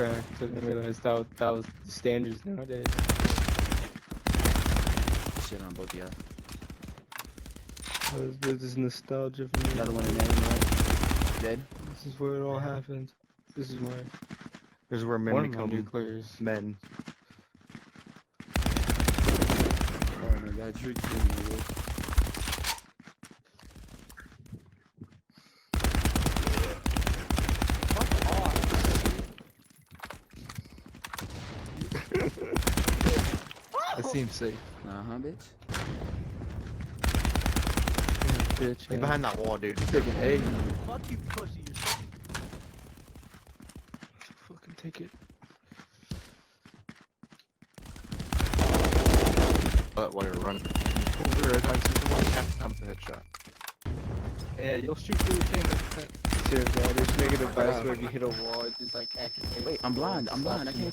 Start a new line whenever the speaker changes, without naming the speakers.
cracked. I didn't realize that was the standards nowadays.
Shit on both of y'all.
This is nostalgia for me.
Another one in there, right? Dead.
This is where it all happens. This is where
men
one of my
become
nuclears.
men.
Oh my god, you're kidding me, bro.
That seems safe.
Bitch.
Bitch.
Get behind that wall, dude.
Taking A.
Fuck you, pussy. You're
Fucking take it.
But while you're running. Over it, like, someone have to come to headshot.
Yeah, you'll shoot through the thing. Seriously, just make it a device where if you hit a wall, it just like activates.
Wait, I'm blind. I can't